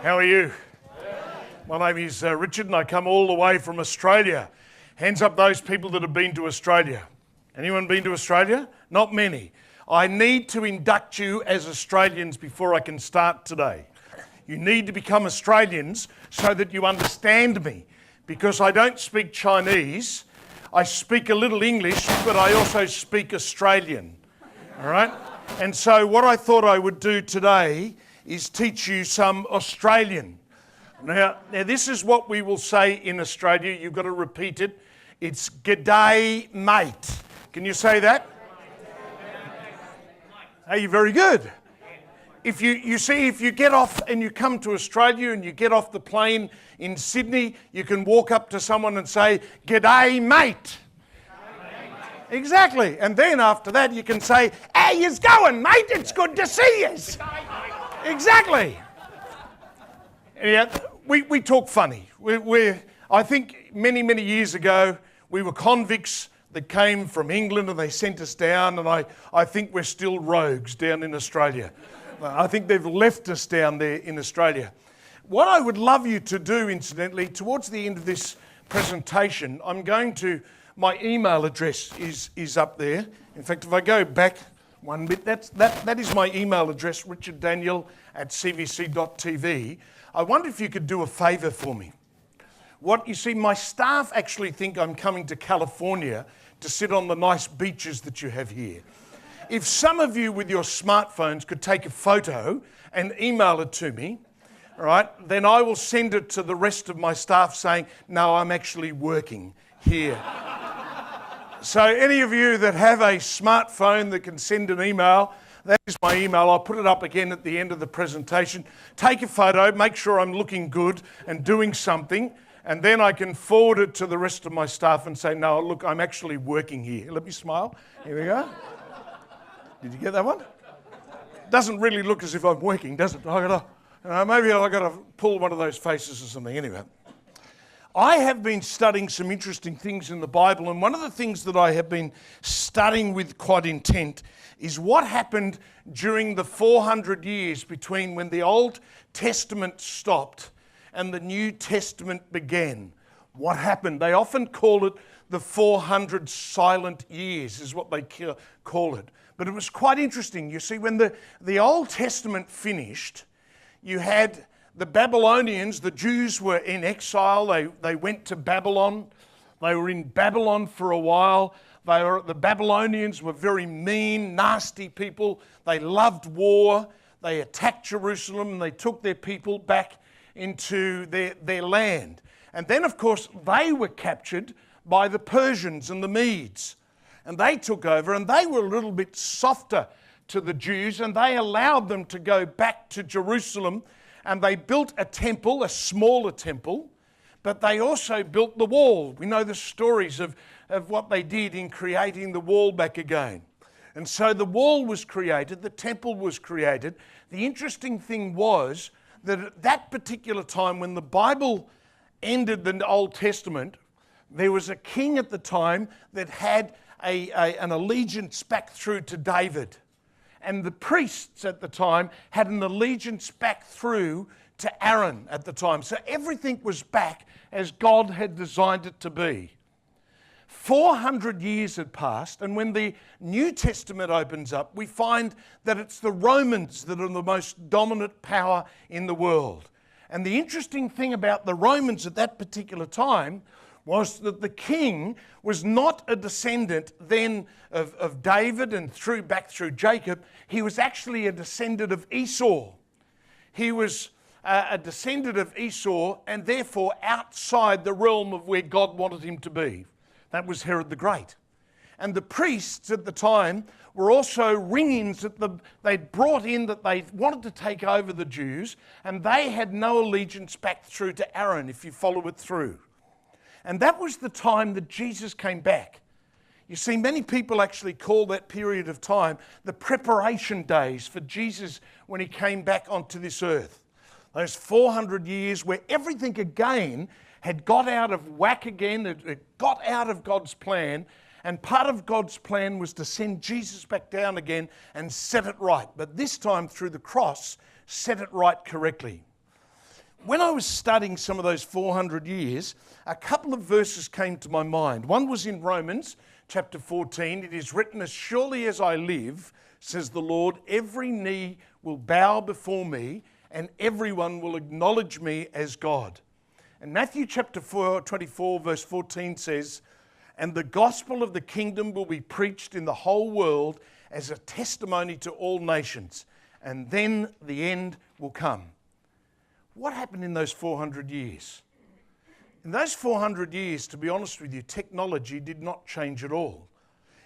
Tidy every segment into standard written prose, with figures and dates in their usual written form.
How are you? My name is Richard and I come all the way from Australia. Hands up those people that have been to Australia. Anyone been to Australia? Not many. I need to induct you as Australians before I can start today. You need to become Australians so that you understand me, because I don't speak Chinese. I speak a little English, but I also speak Australian. All right? And so what I thought I would do today is teach you some Australian. Now this is what we will say in Australia. You've got to repeat it. It's "G'day, mate." Can you say that? Hey, you're very good. If you get off and you come to Australia and you get off the plane in Sydney, you can walk up to someone and say, "G'day, mate." Exactly. And then after that you can say, "How yous going, mate? It's good to see yous." Exactly. Yeah, we talk funny. I think many years ago we were convicts that came from England and they sent us down, and I think we're still rogues down in Australia. I think they've left us down there in Australia. What I would love you to do, incidentally, towards the end of this presentation, my email address is up there. In fact, if I go back one bit, that is my email address, richarddaniel@cvc.tv. I wonder if you could do a favour for me. You see, my staff actually think I'm coming to California to sit on the nice beaches that you have here. If some of you with your smartphones could take a photo and email it to me, all right, then I will send it to the rest of my staff saying, "No, I'm actually working here." So any of you that have a smartphone that can send an email, that is my email. I'll put it up again at the end of the presentation. Take a photo, make sure I'm looking good and doing something, and then I can forward it to the rest of my staff and say, "No, look, I'm actually working here." Let me smile. Here we go. Did you get that one? Doesn't really look as if I'm working, does it? Maybe I've got to pull one of those faces or something. Anyway, I have been studying some interesting things in the Bible, and one of the things that I have been studying with quite intent is what happened during the 400 years between when the Old Testament stopped and the New Testament began. What happened? They often call it the 400 silent years is what they call it. But it was quite interesting. You see, when the Old Testament finished, you had the Babylonians. The Jews were in exile. They went to Babylon. They were in Babylon for a while. The Babylonians were very mean, nasty people. They loved war. They attacked Jerusalem and they took their people back into their land. And then, of course, they were captured by the Persians and the Medes. And they took over, and they were a little bit softer to the Jews, and they allowed them to go back to Jerusalem. And they built a temple, a smaller temple, but they also built the wall. We know the stories of what they did in creating the wall back again. And so the wall was created, the temple was created. The interesting thing was that at that particular time, when the Bible ended the Old Testament, there was a king at the time that had an allegiance back through to David. And the priests at the time had an allegiance back through to Aaron at the time. So everything was back as God had designed it to be. 400 years had passed, and when the New Testament opens up, we find that it's the Romans that are the most dominant power in the world. And the interesting thing about the Romans at that particular time was that the king was not a descendant then of David and back through Jacob. He was actually a descendant of Esau. He was a descendant of Esau, and therefore outside the realm of where God wanted him to be. That was Herod the Great. And the priests at the time were also ring-ins that they'd brought in, that they wanted to take over the Jews, and they had no allegiance back through to Aaron, if you follow it through. And that was the time that Jesus came back. You see, many people actually call that period of time the preparation days for Jesus when he came back onto this earth. Those 400 years where everything again had got out of whack again, it got out of God's plan, and part of God's plan was to send Jesus back down again and set it right. But this time through the cross, set it right correctly. when I was studying some of those 400 years, a couple of verses came to my mind. One was in Romans chapter 14. It is written, "As surely as I live, says the Lord, every knee will bow before me, and everyone will acknowledge me as God." And Matthew chapter 24, verse 14 says, "And the gospel of the kingdom will be preached in the whole world as a testimony to all nations, and then the end will come." What happened in those 400 years? In those 400 years, to be honest with you, technology did not change at all.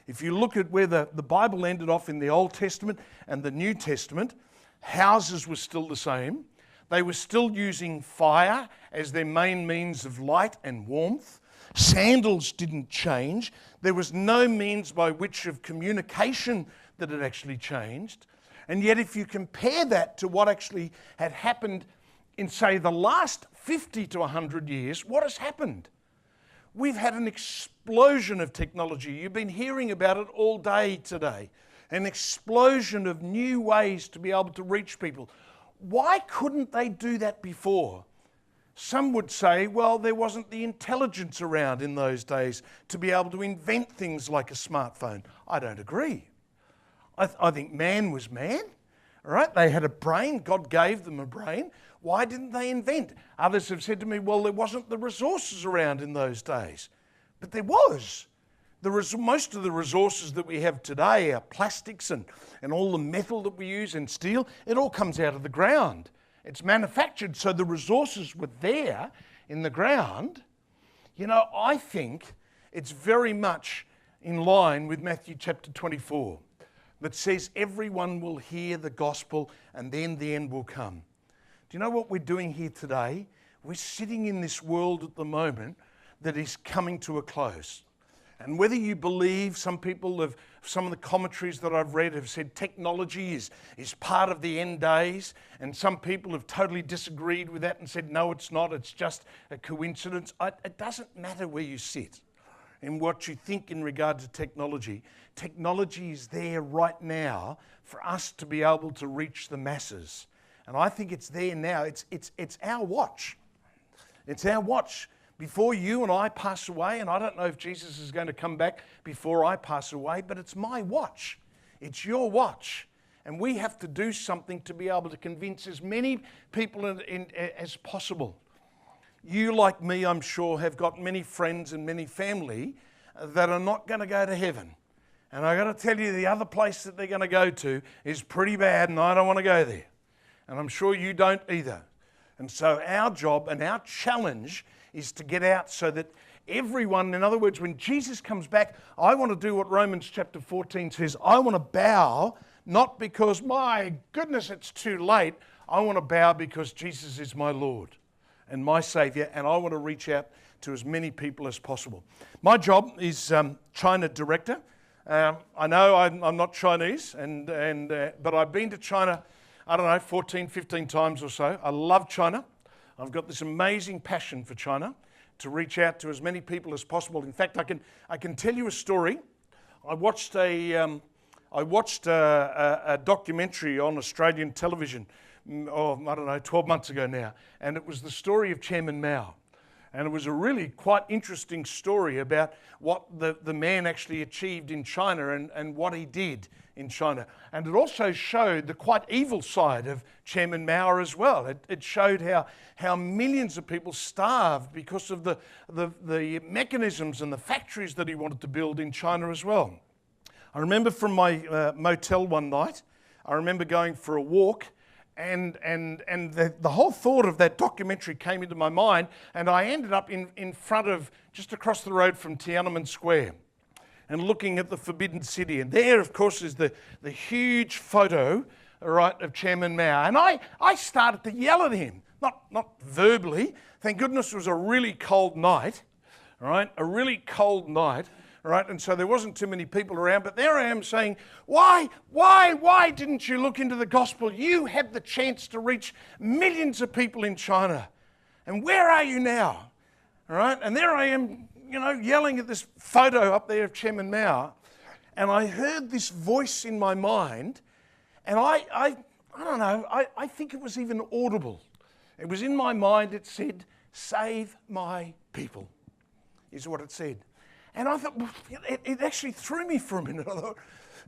If you look at where the Bible ended off in the Old Testament and the New Testament, houses were still the same. They were still using fire as their main means of light and warmth. Sandals didn't change. There was no means by which of communication that had actually changed. And yet if you compare that to what actually had happened in, say, the last 50 to 100 years, what has happened? We've had an explosion of technology. You've been hearing about it all day today. An explosion of new ways to be able to reach people. Why couldn't they do that before? Some would say, well, there wasn't the intelligence around in those days to be able to invent things like a smartphone. I don't agree. I think man was man, all right? They had a brain. God gave them a brain. Why didn't they invent? Others have said to me, well, there wasn't the resources around in those days. But there was. Most of the resources that we have today are plastics and all the metal that we use and steel. It all comes out of the ground. It's manufactured, so the resources were there in the ground. You know, I think it's very much in line with Matthew chapter 24 that says everyone will hear the gospel and then the end will come. Do you know what we're doing here today? We're sitting in this world at the moment that is coming to a close. And whether you believe, some of the commentaries that I've read have said technology is part of the end days, and some people have totally disagreed with that and said, no, it's not, it's just a coincidence. It doesn't matter where you sit and what you think in regard to technology. Technology is there right now for us to be able to reach the masses. And I think it's there now. It's our watch. It's our watch. Before you and I pass away, and I don't know if Jesus is going to come back before I pass away, but it's my watch. It's your watch. And we have to do something to be able to convince as many people as possible. You, like me, I'm sure, have got many friends and many family that are not going to go to heaven. And I've got to tell you, the other place that they're going to go to is pretty bad, and I don't want to go there. And I'm sure you don't either. And so our job and our challenge is to get out so that everyone, in other words, when Jesus comes back, I want to do what Romans chapter 14 says. I want to bow, not because, my goodness, it's too late. I want to bow because Jesus is my Lord and my Savior, and I want to reach out to as many people as possible. My job is China director. I know I'm not Chinese, but I've been to China, 14, 15 times or so. I love China. I've got this amazing passion for China to reach out to as many people as possible. In fact, I can tell you a story. I watched a documentary on Australian television, 12 months ago now, and it was the story of Chairman Mao. And it was a really quite interesting story about what the man actually achieved in China and what he did in China. And it also showed the quite evil side of Chairman Mao as well. It showed how millions of people starved because of the mechanisms and the factories that he wanted to build in China as well. I remember from my motel one night, I remember going for a walk, and the whole thought of that documentary came into my mind, and I ended up in front of, just across the road from Tiananmen Square, and looking at the Forbidden City. And there, of course, is the huge photo, right, of Chairman Mao. And I started to yell at him, not verbally. Thank goodness it was a really cold night, right? A really cold night. Right, and so there wasn't too many people around, but there I am saying, why didn't you look into the gospel? You had the chance to reach millions of people in China. And where are you now? All right, and there I am, yelling at this photo up there of Chairman Mao, and I heard this voice in my mind, and I don't know, I think it was even audible. It was in my mind, it said, "Save my people," is what it said. And I thought, well, it actually threw me for a minute. I thought,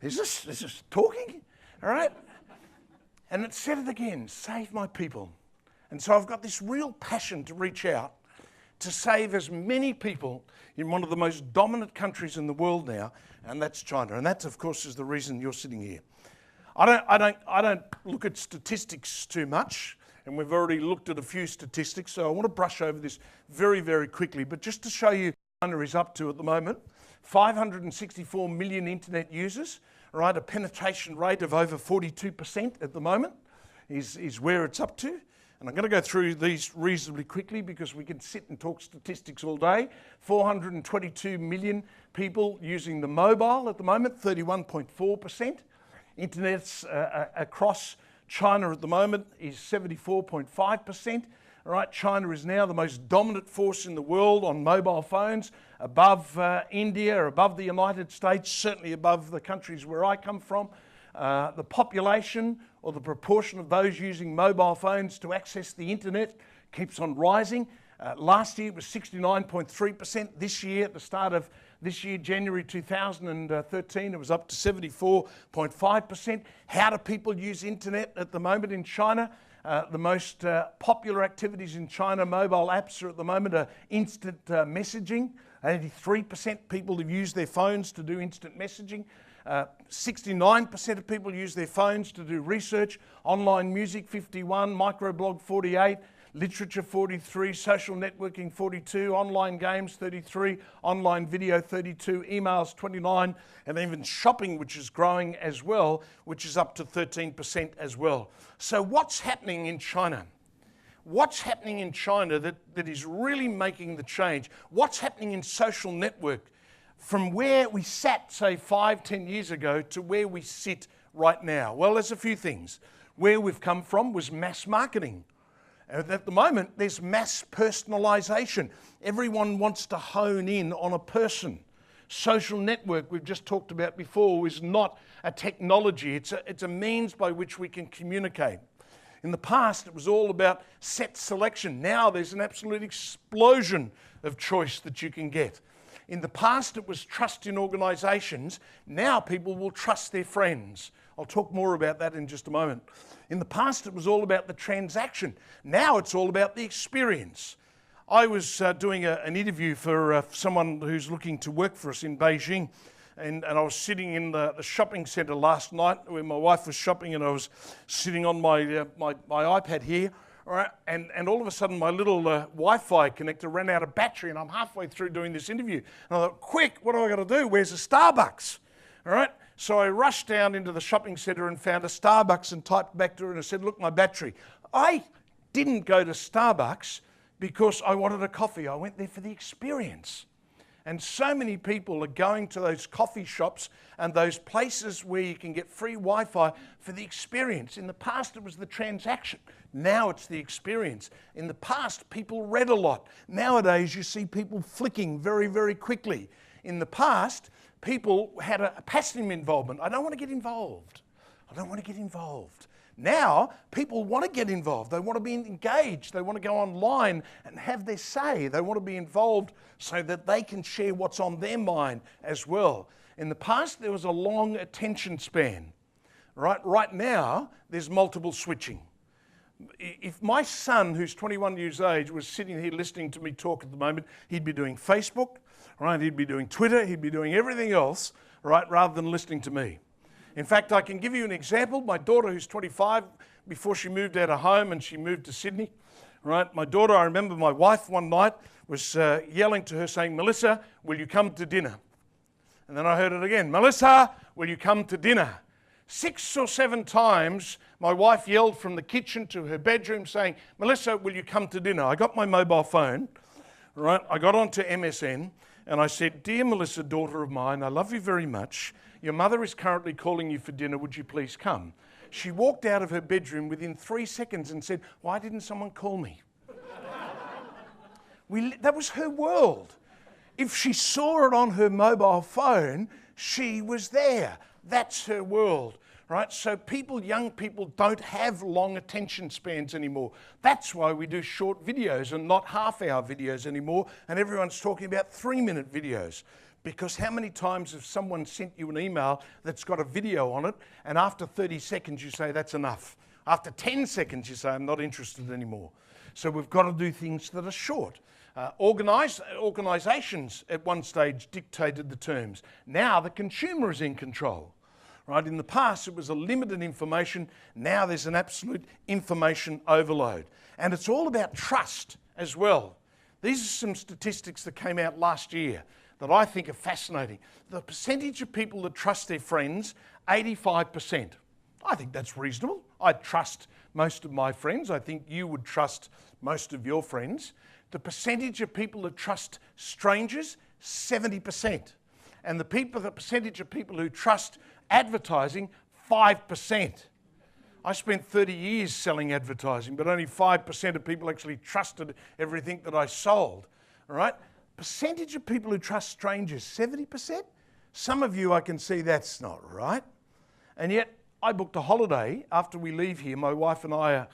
is this talking? All right? And it said it again, "Save my people." And so I've got this real passion to reach out to save as many people in one of the most dominant countries in the world now, and that's China. And that, of course, is the reason you're sitting here. I don't look at statistics too much, and we've already looked at a few statistics, so I want to brush over this very, very quickly. But just to show you what China is up to at the moment, 564 million internet users, right? A penetration rate of over 42% at the moment is where it's up to. And I'm going to go through these reasonably quickly because we can sit and talk statistics all day. 422 million people using the mobile at the moment, 31.4%. Internet's across China at the moment is 74.5%. All right, China is now the most dominant force in the world on mobile phones, above India, above the United States, certainly above the countries where I come from. The population or the proportion of those using mobile phones to access the internet keeps on rising. Last year it was 69.3%. This year, at the start of this year, January 2013, it was up to 74.5%. How do people use internet at the moment in China? The most popular activities in China, mobile apps are at the moment are instant messaging. 83% people have used their phones to do instant messaging. 69% of people use their phones to do research. Online music, 51%. Microblog, 48%. Literature, 43%. Social networking, 42%. Online games, 33%. Online video, 32%. Emails, 29%. And even shopping, which is growing as well, which is up to 13% as well. So what's happening in China? What's happening in China that is really making the change? What's happening in social network? From where we sat, say, 5-10 years ago to where we sit right now? Well, there's a few things. Where we've come from was mass marketing. At the moment, there's mass personalisation. Everyone wants to hone in on a person. Social network, we've just talked about before, is not a technology. It's a means by which we can communicate. In the past, it was all about set selection. Now there's an absolute explosion of choice that you can get. In the past, it was trust in organisations. Now people will trust their friends. I'll talk more about that in just a moment. In the past, it was all about the transaction. Now it's all about the experience. I was doing an interview for someone who's looking to work for us in Beijing, and I was sitting in the shopping centre last night where my wife was shopping, and I was sitting on my iPad here. All right, and all of a sudden my little Wi-Fi connector ran out of battery, and I'm halfway through doing this interview. And I thought, quick, what do I got to do? Where's a Starbucks? All right, so I rushed down into the shopping centre and found a Starbucks and typed back to her and I said, look, my battery. I didn't go to Starbucks because I wanted a coffee. I went there for the experience. And so many people are going to those coffee shops and those places where you can get free Wi-Fi for the experience. In the past, it was the transaction. Now it's the experience. In the past, people read a lot. Nowadays, you see people flicking very, very quickly. In the past, people had a passive involvement. I don't want to get involved. I don't want to get involved. Now, people want to get involved. They want to be engaged. They want to go online and have their say. They want to be involved so that they can share what's on their mind as well. In the past, there was a long attention span. Right now, there's multiple switching. If my son, who's 21 years of age, was sitting here listening to me talk at the moment, he'd be doing Facebook, right? He'd be doing Twitter. He'd be doing everything else, right, rather than listening to me. In fact, I can give you an example. My daughter, who's 25, before she moved out of home and she moved to Sydney, right? My daughter, I remember my wife one night was yelling to her saying, Melissa, will you come to dinner? And then I heard it again, Melissa, will you come to dinner? 6 or 7 times, my wife yelled from the kitchen to her bedroom saying, Melissa, will you come to dinner? I got my mobile phone, right? I got onto MSN and I said, dear Melissa, daughter of mine, I love you very much. Your mother is currently calling you for dinner. Would you please come? She walked out of her bedroom within 3 seconds and said, why didn't someone call me? That was her world. If she saw it on her mobile phone, she was there. That's her world. right? So young people don't have long attention spans anymore. That's why we do short videos and not half-hour videos anymore, and everyone's talking about 3-minute videos. Because how many times have someone sent you an email that's got a video on it, and after 30 seconds you say, that's enough. After 10 seconds you say, I'm not interested anymore. So we've got to do things that are short. Organisations at one stage dictated the terms. Now the consumer is in control. Right? In the past, it was a limited information. Now there's an absolute information overload. And it's all about trust as well. These are some statistics that came out last year that I think are fascinating. The percentage of people that trust their friends, 85%. I think that's reasonable. I trust most of my friends. I think you would trust most of your friends. The percentage of people that trust strangers, 70%. And the percentage of people who trust advertising, 5%. I spent 30 years selling advertising, but only 5% of people actually trusted everything that I sold. All right? Percentage of people who trust strangers, 70%? Some of you, I can see that's not right. And yet, I booked a holiday after we leave here. My wife and I are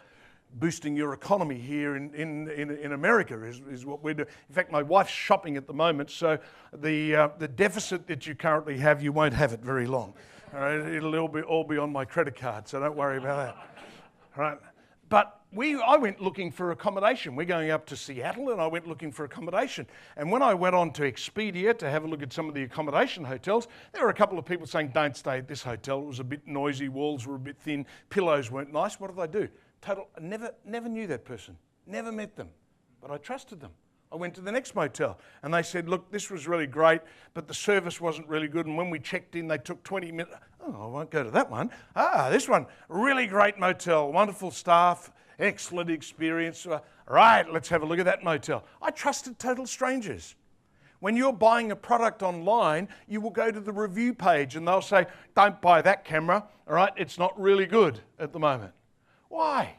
boosting your economy here in America is what we're doing. In fact, my wife's shopping at the moment, so the deficit that you currently have, you won't have it very long. All right? It'll all be on my credit card, so don't worry about that. All right? But I went looking for accommodation. We're going up to Seattle, and I went looking for accommodation. And when I went on to Expedia to have a look at some of the accommodation hotels, there were a couple of people saying, don't stay at this hotel. It was a bit noisy, walls were a bit thin, pillows weren't nice. What did I do? I never knew that person, never met them, but I trusted them. I went to the next motel, and they said, look, this was really great, but the service wasn't really good, and when we checked in, they took 20 minutes. Oh, I won't go to that one. This one, really great motel, wonderful staff, excellent experience. Right, let's have a look at that motel. I trusted total strangers. When you're buying a product online, you will go to the review page, and they'll say, don't buy that camera, all right, it's not really good at the moment. Why?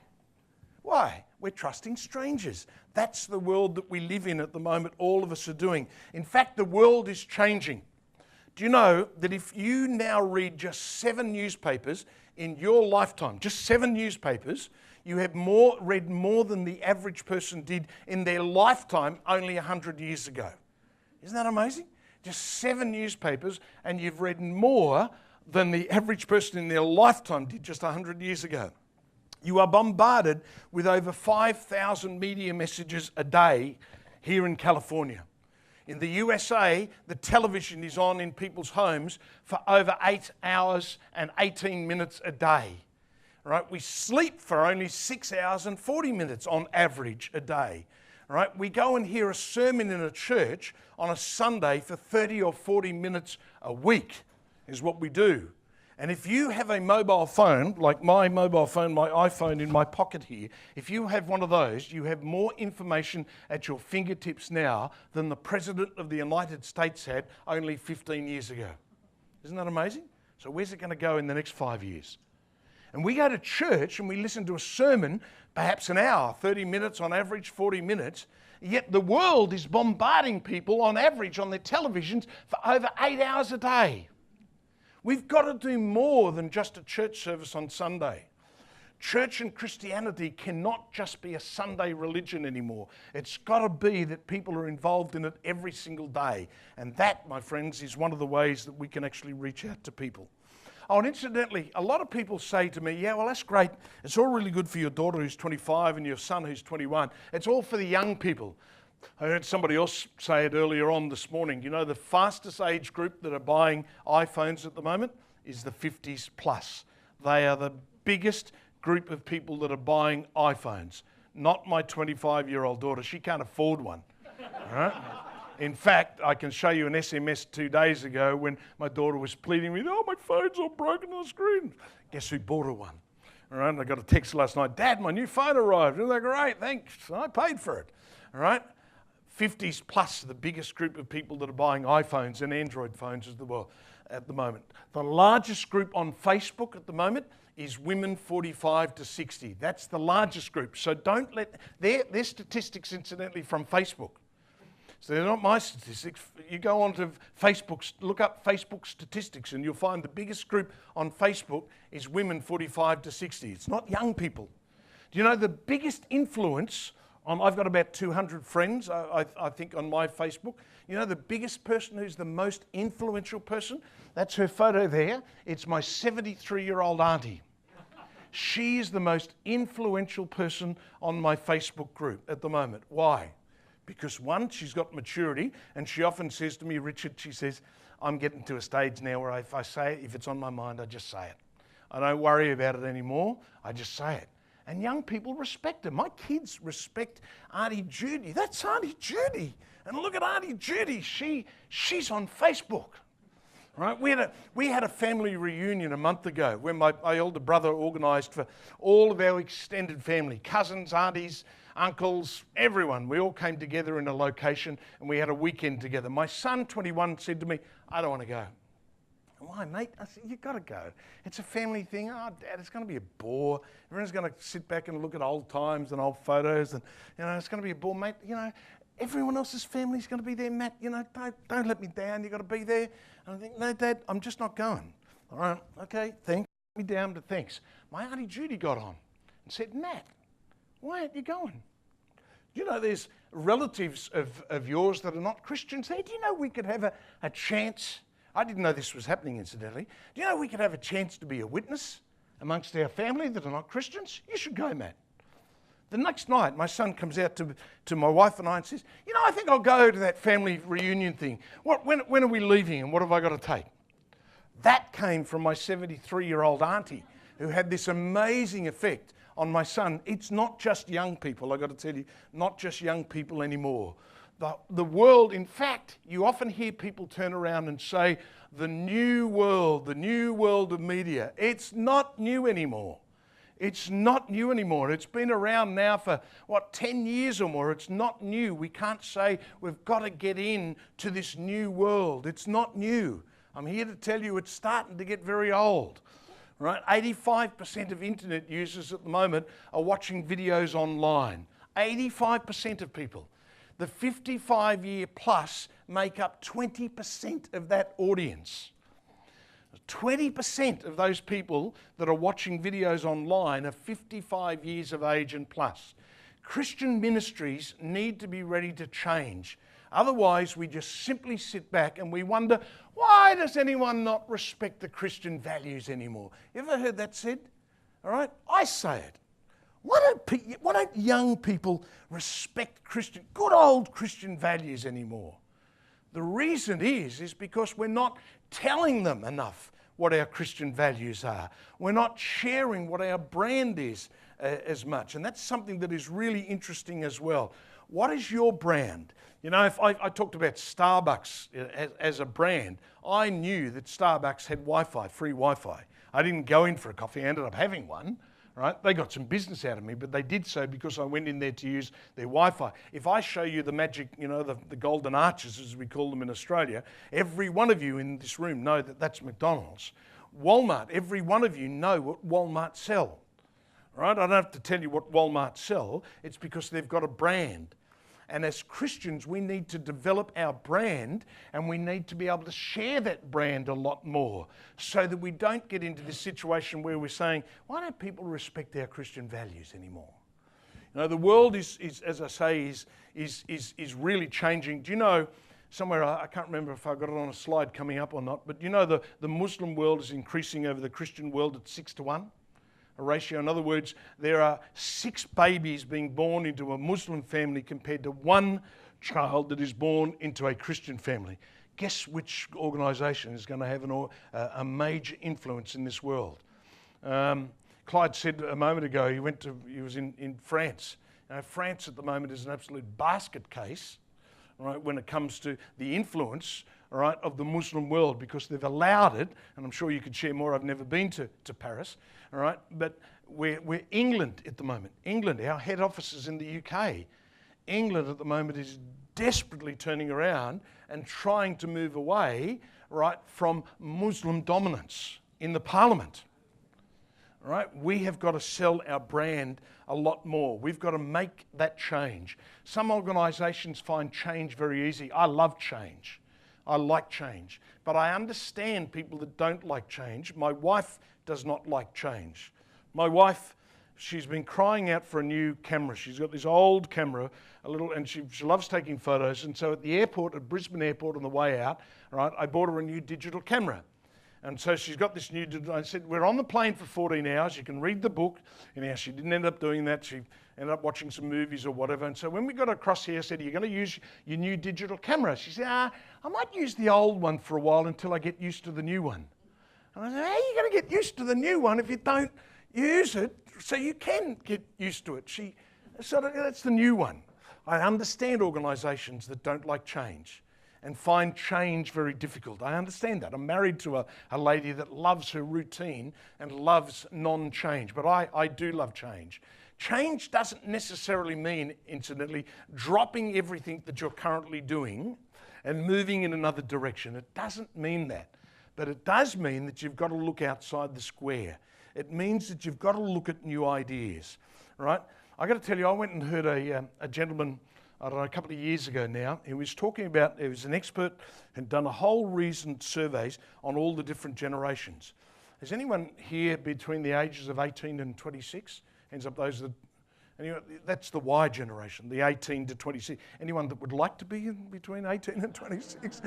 Why? We're trusting strangers. That's the world that we live in at the moment, all of us are doing. In fact, the world is changing. Do you know that if you now read just 7 newspapers in your lifetime, just 7 newspapers, you have read more than the average person did in their lifetime only 100 years ago. Isn't that amazing? Just 7 newspapers, and you've read more than the average person in their lifetime did just 100 years ago. You are bombarded with over 5,000 media messages a day here in California. In the USA, the television is on in people's homes for over 8 hours and 18 minutes a day. Right? We sleep for only 6 hours and 40 minutes on average a day. Right? We go and hear a sermon in a church on a Sunday for 30 or 40 minutes a week is what we do. And if you have a mobile phone, like my mobile phone, my iPhone in my pocket here, if you have one of those, you have more information at your fingertips now than the President of the United States had only 15 years ago. Isn't that amazing? So where's it going to go in the next 5 years? And we go to church and we listen to a sermon, perhaps an hour, 30 minutes on average, 40 minutes, yet the world is bombarding people on average on their televisions for over 8 hours a day. We've got to do more than just a church service on Sunday. Church and Christianity cannot just be a Sunday religion anymore. It's got to be that people are involved in it every single day. And that, my friends, is one of the ways that we can actually reach out to people. Oh, and incidentally, a lot of people say to me, yeah, well, that's great. It's all really good for your daughter who's 25 and your son who's 21. It's all for the young people. I heard somebody else say it earlier on this morning. You know, the fastest age group that are buying iPhones at the moment is the 50s plus. They are the biggest group of people that are buying iPhones. Not my 25-year-old daughter. She can't afford one. All right? In fact, I can show you an SMS 2 days ago when my daughter was pleading with me, oh, my phone's all broken on the screen. Guess who bought her one? All right? And I got a text last night, Dad, my new phone arrived. And they're great, thanks. I paid for it. All right? 50s plus, the biggest group of people that are buying iPhones and Android phones as the world at the moment. The largest group on Facebook at the moment is women 45 to 60. That's the largest group. So don't let, their statistics incidentally from Facebook. So they're not my statistics. You go onto Facebook, look up Facebook statistics, and you'll find the biggest group on Facebook is women 45 to 60. It's not young people. Do you know the biggest influence on, I've got about 200 friends, I think, on my Facebook. You know the biggest person who's the most influential person? That's her photo there. It's my 73-year-old auntie. She is the most influential person on my Facebook group at the moment. Why? Because one, she's got maturity, and she often says to me, Richard, she says, I'm getting to a stage now where if I say it, if it's on my mind, I just say it. I don't worry about it anymore, I just say it. And young people respect her. My kids respect Auntie Judy. That's Auntie Judy. And look at Auntie Judy, she's on Facebook. Right? We had a family reunion a month ago when my older brother organised for all of our extended family, cousins, aunties, uncles, everyone. We all came together in a location and we had a weekend together. My son, 21, said to me, I don't want to go. Why, mate? I said, you've got to go. It's a family thing. Oh, Dad, it's going to be a bore. Everyone's going to sit back and look at old times and old photos and, it's going to be a bore, mate. Everyone else's family's going to be there, Matt. Don't let me down. You've got to be there. And I think, no, Dad, I'm just not going. All right, okay, thanks. Let me down, but thanks. My Auntie Judy got on and said, Matt, why aren't you going? Do you know there's relatives of yours that are not Christians there? Do you know we could have a chance? I didn't know this was happening, incidentally. Do you know we could have a chance to be a witness amongst our family that are not Christians? You should go, Matt. The next night, my son comes out to my wife and I and says, I think I'll go to that family reunion thing. When are we leaving and what have I got to take? That came from my 73-year-old auntie who had this amazing effect on my son. It's not just young people, I've got to tell you, not just young people anymore. The world, in fact, you often hear people turn around and say, the new world of media. It's not new anymore. It's not new anymore. It's been around now for, 10 years or more. It's not new. We can't say we've got to get into this new world. It's not new. I'm here to tell you it's starting to get very old. Right? 85% of internet users at the moment are watching videos online. 85% of people. The 55-year plus make up 20% of that audience. 20% of those people that are watching videos online are 55 years of age and plus. Christian ministries need to be ready to change. Otherwise, we just simply sit back and we wonder, why does anyone not respect the Christian values anymore? You ever heard that said? All right, I say it. Why don't young people respect good old Christian values anymore? The reason is because we're not telling them enough what our Christian values are. We're not sharing what our brand is as much. And that's something that is really interesting as well. What is your brand? If I talked about Starbucks as a brand, I knew that Starbucks had Wi-Fi, free Wi-Fi. I didn't go in for a coffee, I ended up having one. Right? They got some business out of me, but they did so because I went in there to use their Wi-Fi. If I show you the magic, the golden arches, as we call them in Australia, every one of you in this room know that that's McDonald's. Walmart, every one of you know what Walmart sell. Right? I don't have to tell you what Walmart sell. It's because they've got a brand. And as Christians, we need to develop our brand and we need to be able to share that brand a lot more so that we don't get into this situation where we're saying, why don't people respect our Christian values anymore? The world is as I say, is really changing. Do you know, somewhere, I can't remember if I got it on a slide coming up or not, but the Muslim world is increasing over the Christian world at 6-1. A ratio. In other words, there are 6 babies being born into a Muslim family compared to 1 child that is born into a Christian family. Guess which organisation is going to have a major influence in this world? Clyde said a moment ago he was in France. France at the moment is an absolute basket case, right, when it comes to the influence, right, of the Muslim world, because they've allowed it, and I'm sure you could share more. I've never been to Paris, all right, but we're England at the moment. England, our head office is in the UK. England at the moment is desperately turning around and trying to move away, right, from Muslim dominance in the parliament. right? We have got to sell our brand a lot more. We've got to make that change. Some organisations find change very easy. I love change. I like change. But I understand people that don't like change. My wife does not like change. My wife, she's been crying out for a new camera. She's got this old camera, and she loves taking photos. And so at the airport, at Brisbane Airport on the way out, right, I bought her a new digital camera. And so she's got this new, I said, we're on the plane for 14 hours. You can read the book. Anyhow, she didn't end up doing that. She ended up watching some movies or whatever. And so when we got across here, I said, are you going to use your new digital camera? She said, I might use the old one for a while until I get used to the new one. And I said, how are you going to get used to the new one if you don't use it so you can get used to it? So that's the new one. I understand organisations that don't like change and find change very difficult. I understand that. I'm married to a lady that loves her routine and loves non-change, but I do love change. Change doesn't necessarily mean, incidentally, dropping everything that you're currently doing and moving in another direction. It doesn't mean that, but it does mean that you've got to look outside the square. It means that you've got to look at new ideas, right? I got to tell you, I went and heard a gentleman, I don't know, a couple of years ago now. He was talking about, he was an expert and done a whole recent surveys on all the different generations. Is anyone here between the ages of 18 and 26? Ends up those that, anyway, that's the Y generation, the 18 to 26. Anyone that would like to be in between 18 and 26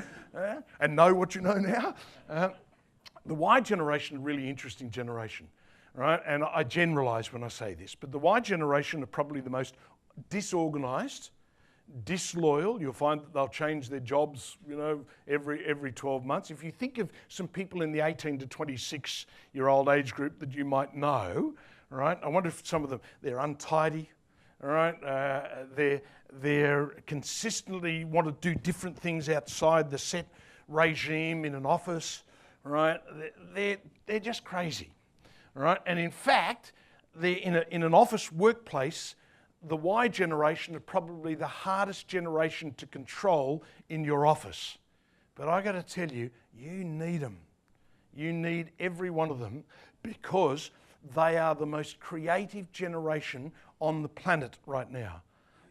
and know what you know now? The Y generation, a really interesting generation, right? And I generalise when I say this, but the Y generation are probably the most disorganised, disloyal. You'll find that they'll change their jobs, you know, every 12 months. If you think of some people in the 18 to 26-year-old age group that you might know, right? I wonder if some of them, they're untidy, all right? They're consistently want to do different things outside the set regime in an office, right? They're just crazy, right? And in fact, they're in an office workplace. The Y generation are probably the hardest generation to control in your office. But I got to tell you, you need them. You need every one of them because they are the most creative generation on the planet right now.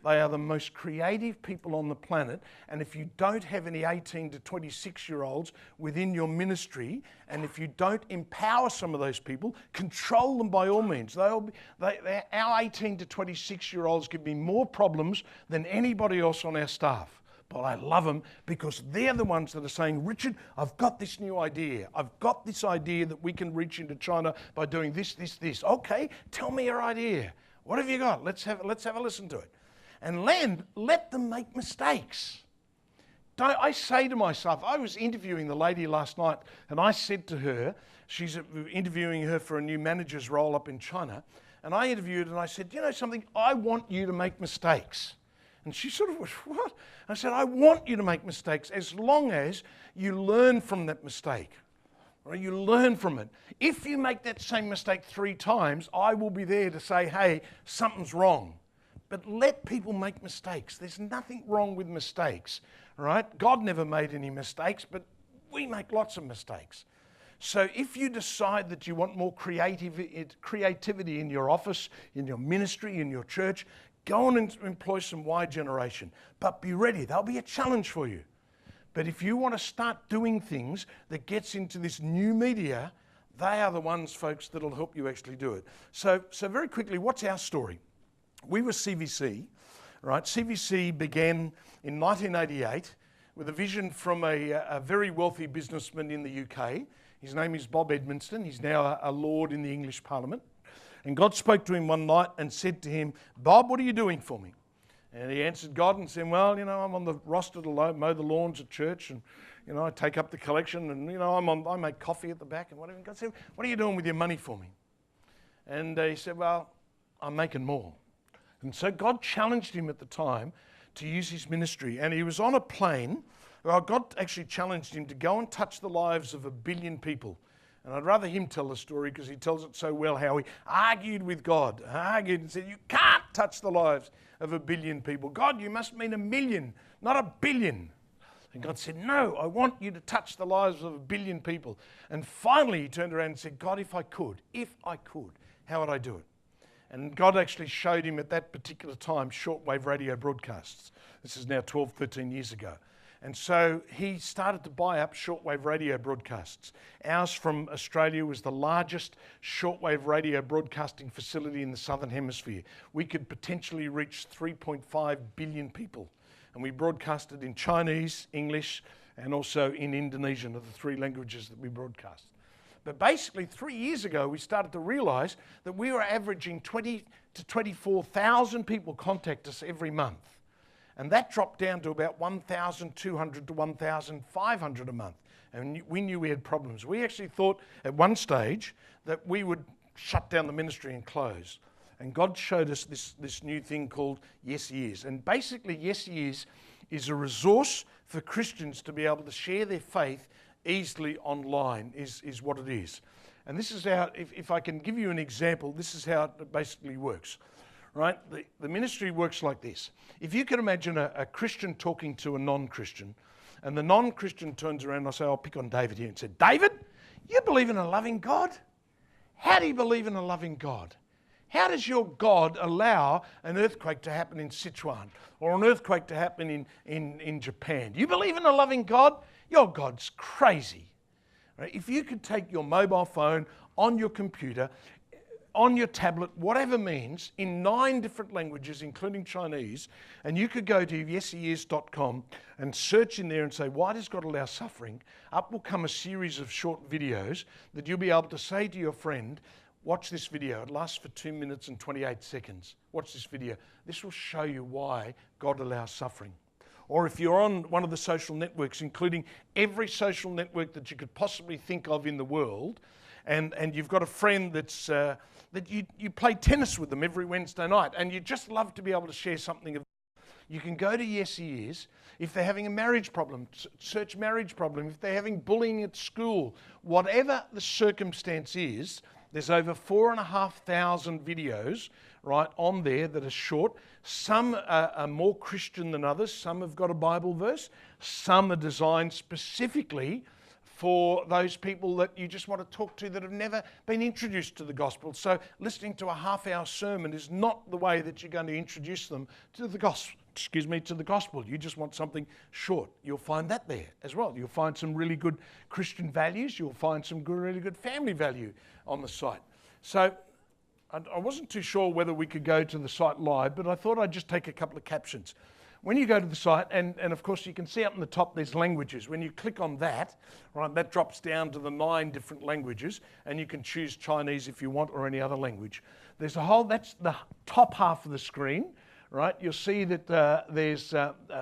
They are the most creative people on the planet, and if you don't have any 18 to 26-year-olds within your ministry, and if you don't empower some of those people, control them by all means. Our 18 to 26-year-olds give me more problems than anybody else on our staff. But I love them because they're the ones that are saying, Richard, I've got this new idea. I've got this idea that we can reach into China by doing this, this, this. Okay, tell me your idea. What have you got? Let's have a listen to it. And let them make mistakes. I say to myself, I was interviewing the lady last night, and I said to her, she's interviewing her for a new manager's role up in China, and I interviewed and I said, you know something, I want you to make mistakes. And she sort of was, what? I said, I want you to make mistakes as long as you learn from that mistake. Or you learn from it. If you make that same mistake 3 times, I will be there to say, hey, something's wrong. But let people make mistakes. There's nothing wrong with mistakes, right? God never made any mistakes, but we make lots of mistakes. So if you decide that you want more creativity in your office, in your ministry, in your church, go on and employ some Y generation. But be ready. There'll be a challenge for you. But if you want to start doing things that gets into this new media, they are the ones, folks, that'll help you actually do it. So very quickly, what's our story? We were CVC, right? CVC began in 1988 with a vision from a very wealthy businessman in the UK. His name is Bob Edmonston. He's now a Lord in the English Parliament. And God spoke to him one night and said to him, Bob, what are you doing for me? And he answered God and said, well, you know, I'm on the roster to mow the lawns at church, and, you know, I take up the collection, and, you know, I make coffee at the back and whatever. And God said, what are you doing with your money for me? And he said, well, I'm making more. And so God challenged him at the time to use his ministry. And he was on a plane. Well, God actually challenged him to go and touch the lives of 1 billion people. And I'd rather him tell the story because he tells it so well, how he argued with God, and said, you can't touch the lives of 1 billion people. God, you must mean 1 million, not 1 billion. And God said, no, I want you to touch the lives of 1 billion people. And finally he turned around and said, God, if I could, how would I do it? And God actually showed him at that particular time shortwave radio broadcasts. This is now 12, 13 years ago. And so he started to buy up shortwave radio broadcasts. Ours from Australia was the largest shortwave radio broadcasting facility in the Southern Hemisphere. We could potentially reach 3.5 billion people. And we broadcasted in Chinese, English, and also in Indonesian, are the 3 languages that we broadcast. But basically 3 years ago, we started to realize that we were averaging 20 to 24,000 people contact us every month. And that dropped down to about 1,200 to 1,500 a month. And we knew we had problems. We actually thought at one stage that we would shut down the ministry and close. And God showed us this new thing called Yes He Is. And basically Yes He is a resource for Christians to be able to share their faith easily online is what it is. And this is how, if I can give you an example, this is how it basically works. Right? The ministry works like this. If you can imagine a Christian talking to a non-Christian, and the non-Christian turns around and I say, I'll pick on David here and say, David, you believe in a loving God? How do you believe in a loving God? How does your God allow an earthquake to happen in Sichuan or an earthquake to happen in Japan? Do you believe in a loving God? Your God's crazy. Right? If you could take your mobile phone, on your computer, on your tablet, whatever means, in 9 different languages, including Chinese, and you could go to yesheis.com and search in there and say, why does God allow suffering? Up will come a series of short videos that you'll be able to say to your friend, watch this video. It lasts for 2 minutes and 28 seconds. Watch this video. This will show you why God allows suffering. Or if you're on one of the social networks, including every social network that you could possibly think of in the world, and you've got a friend that's that you play tennis with them every Wednesday night, and you just love to be able to share something of. You can go to Yes He Is. If they're having a marriage problem, search marriage problem. If they're having bullying at school, whatever the circumstance is, there's over 4,500 videos right on there that are short. Some are more Christian than others. Some have got a Bible verse. Some are designed specifically for those people that you just want to talk to that have never been introduced to the gospel. So listening to a half-hour sermon is not the way that you're going to introduce them to the gospel. To the gospel. You just want something short. You'll find that there as well. You'll find some really good Christian values. You'll find some really good family value on the site. So I wasn't too sure whether we could go to the site live, but I thought I'd just take a couple of captions. When you go to the site, and of course you can see up in the top there's languages. When you click on that, right, that drops down to the 9 different languages, and you can choose Chinese if you want or any other language. There's a whole, that's the top half of the screen, right? You'll see that there's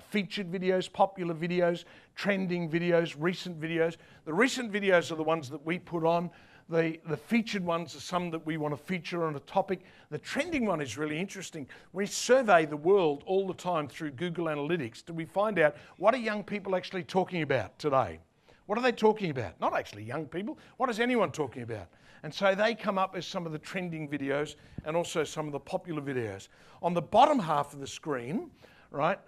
featured videos, popular videos, trending videos, recent videos. The recent videos are the ones that we put on. The featured ones are some that we want to feature on a topic. The trending one is really interesting. We survey the world all the time through Google Analytics to we find out what are young people actually talking about today. What are they talking about? Not actually young people. What is anyone talking about? And so they come up as some of the trending videos and also some of the popular videos. On the bottom half of the screen, right,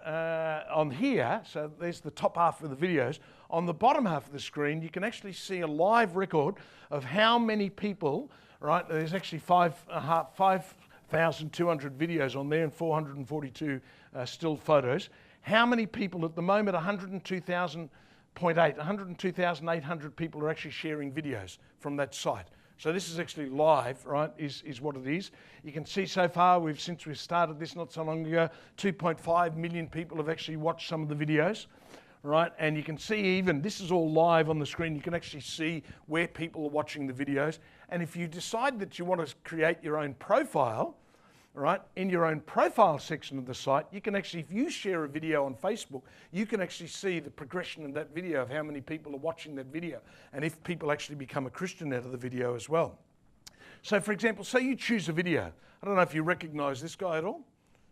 on here, so there's the top half of the videos. On the bottom half of the screen, you can actually see a live record of how many people, right, there's actually 5,200 videos on there and 442 still photos. How many people at the moment, 102,800 people are actually sharing videos from that site. So this is actually live, right, is what it is. You can see so far, since we started this not so long ago, 2.5 million people have actually watched some of the videos, right? And you can see even, this is all live on the screen, you can actually see where people are watching the videos. And if you decide that you want to create your own profile, right, in your own profile section of the site, you can actually, if you share a video on Facebook, you can actually see the progression of that video of how many people are watching that video and if people actually become a Christian out of the video as well. So for example, say you choose a video. I don't know if you recognize this guy at all.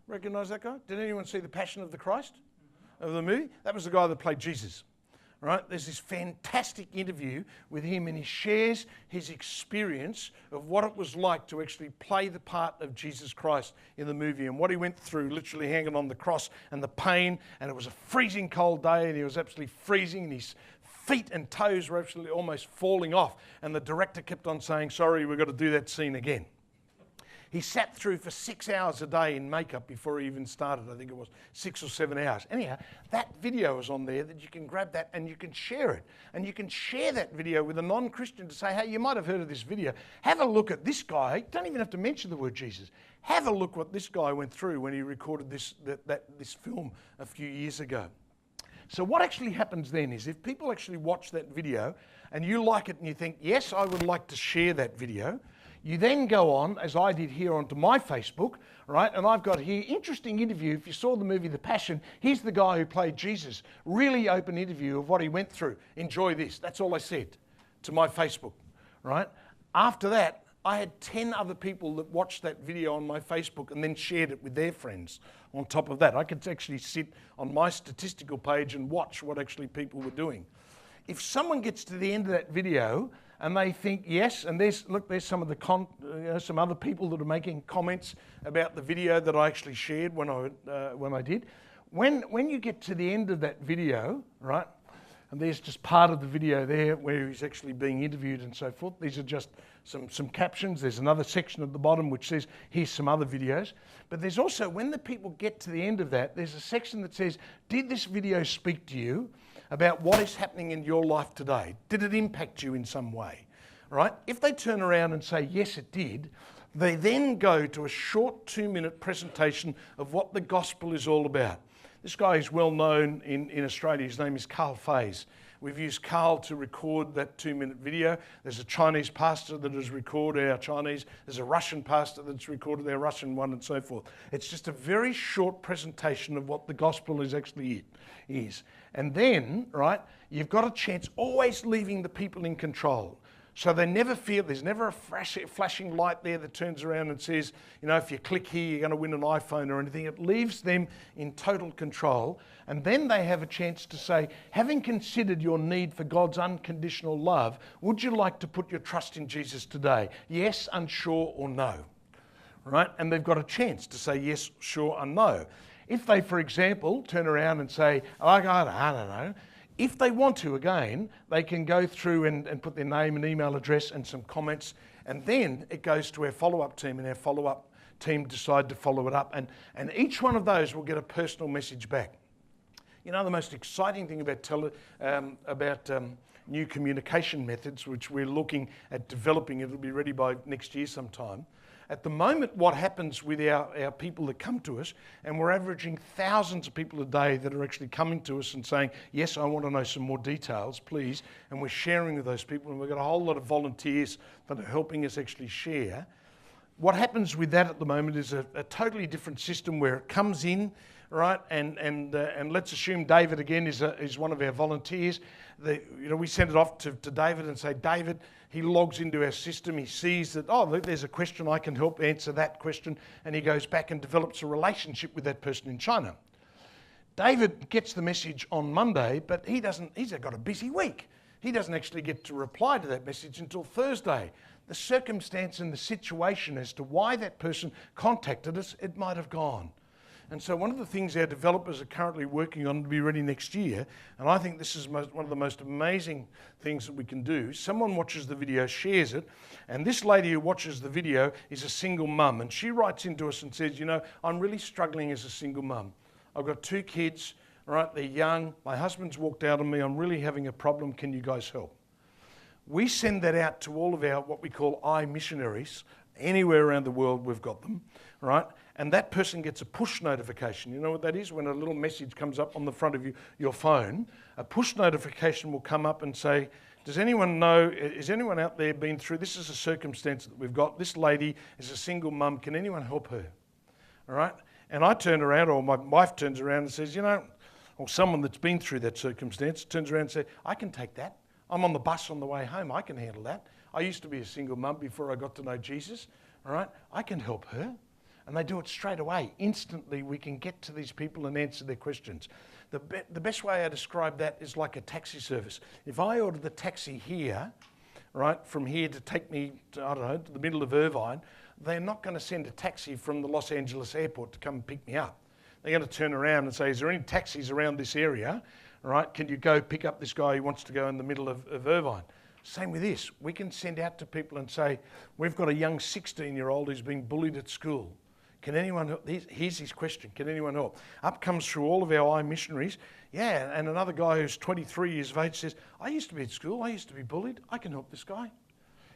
Recognize that guy? Did anyone see The Passion of the Christ of the movie? That was the guy that played Jesus. right? There's this fantastic interview with him, and he shares his experience of what it was like to actually play the part of Jesus Christ in the movie and what he went through, literally hanging on the cross, and the pain, and it was a freezing cold day, and he was absolutely freezing, and his feet and toes were absolutely almost falling off, and the director kept on saying, sorry, we've got to do that scene again. He sat through for 6 hours a day in makeup before he even started. I think it was 6 or 7 hours. Anyhow, that video is on there that you can grab that and you can share it. And you can share that video with a non-Christian to say, hey, you might have heard of this video. Have a look at this guy. Don't even have to mention the word Jesus. Have a look what this guy went through when he recorded this film a few years ago. So what actually happens then is if people actually watch that video and you like it and you think, yes, I would like to share that video, you then go on, as I did here, onto my Facebook, right? And I've got here, interesting interview. If you saw the movie The Passion, here's the guy who played Jesus. Really open interview of what he went through. Enjoy this. That's all I said to my Facebook, right? After that, I had 10 other people that watched that video on my Facebook and then shared it with their friends. On top of that, I could actually sit on my statistical page and watch what actually people were doing. If someone gets to the end of that video and they think, yes, and there's some of the some other people that are making comments about the video that I actually shared when I did. When you get to the end of that video, right, and there's just part of the video there where he's actually being interviewed and so forth. These are just some captions. There's another section at the bottom which says, here's some other videos. But there's also, when the people get to the end of that, there's a section that says, did this video speak to you about what is happening in your life today? Did it impact you in some way? Right? If they turn around and say, yes, it did, they then go to a short 2-minute presentation of what the gospel is all about. This guy is well known in Australia. His name is Carl Faze. We've used Carl to record that 2-minute video. There's a Chinese pastor that has recorded our Chinese. There's a Russian pastor that's recorded their Russian one and so forth. It's just a very short presentation of what the gospel is actually is. And then, right, you've got a chance always leaving the people in control. So they never feel, there's never a flashing light there that turns around and says, you know, if you click here, you're going to win an iPhone or anything. It leaves them in total control. And then they have a chance to say, having considered your need for God's unconditional love, would you like to put your trust in Jesus today? Yes, unsure, or no? Right? And they've got a chance to say yes, sure, or no. If they, for example, turn around and say, oh, I don't know, if they want to, again, they can go through and put their name and email address and some comments, and then it goes to our follow-up team, and our follow-up team decide to follow it up, and each one of those will get a personal message back. You know, the most exciting thing about new communication methods, which we're looking at developing, it'll be ready by next year sometime. At the moment, what happens with our people that come to us, and we're averaging thousands of people a day that are actually coming to us and saying, yes, I want to know some more details, please. And we're sharing with those people, and we've got a whole lot of volunteers that are helping us actually share. What happens with that at the moment is a totally different system where it comes in, right? And let's assume David again is one of our volunteers. We send it off to David and say, David, he logs into our system. He sees that, oh, look, there's a question, I can help answer that question. And he goes back and develops a relationship with that person in China. David gets the message on Monday, but he's got a busy week. He doesn't actually get to reply to that message until Thursday. The circumstance and the situation as to why that person contacted us, it might have gone. And so one of the things our developers are currently working on to be ready next year, and I think this is one of the most amazing things that we can do, someone watches the video, shares it, and this lady who watches the video is a single mum, and she writes into us and says, you know, I'm really struggling as a single mum. I've got 2 kids, right, they're young, my husband's walked out on me, I'm really having a problem, can you guys help? We send that out to all of our, what we call missionaries. Anywhere around the world we've got them, right? And that person gets a push notification. You know what that is? When a little message comes up on the front of your phone, a push notification will come up and say, does anyone know, is anyone out there been through, this is a circumstance that we've got, this lady is a single mum, can anyone help her? All right? And I turn around, or my wife turns around and says, you know, or someone that's been through that circumstance turns around and says, I can take that. I'm on the bus on the way home, I can handle that. I used to be a single mum before I got to know Jesus, all right? I can help her. And they do it straight away. Instantly, we can get to these people and answer their questions. The best way I describe that is like a taxi service. If I order the taxi here, right, from here to take me to, I don't know, to the middle of Irvine, they're not going to send a taxi from the Los Angeles airport to come and pick me up. They're going to turn around and say, is there any taxis around this area? Right, can you go pick up this guy who wants to go in the middle of Irvine? Same with this. We can send out to people and say, we've got a young 16-year-old who's being bullied at school. Can anyone help? Here's his question. Can anyone help? Up comes through all of our missionaries. Yeah, and another guy who's 23 years of age says, I used to be at school. I used to be bullied. I can help this guy.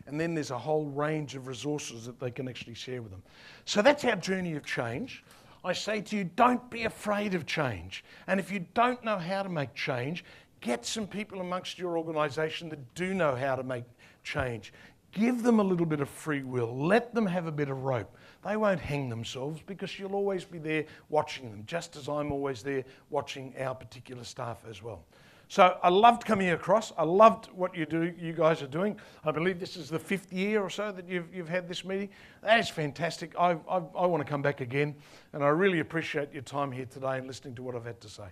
And then there's a whole range of resources that they can actually share with them. So that's our journey of change. I say to you, don't be afraid of change. And if you don't know how to make change, get some people amongst your organisation that do know how to make change. Give them a little bit of free will. Let them have a bit of rope. They won't hang themselves because you'll always be there watching them, just as I'm always there watching our particular staff as well. So I loved coming across. I loved what you guys are doing. I believe this is the 5th year or so that you've had this meeting. That is fantastic. I want to come back again, and I really appreciate your time here today and listening to what I've had to say.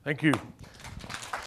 Thank you.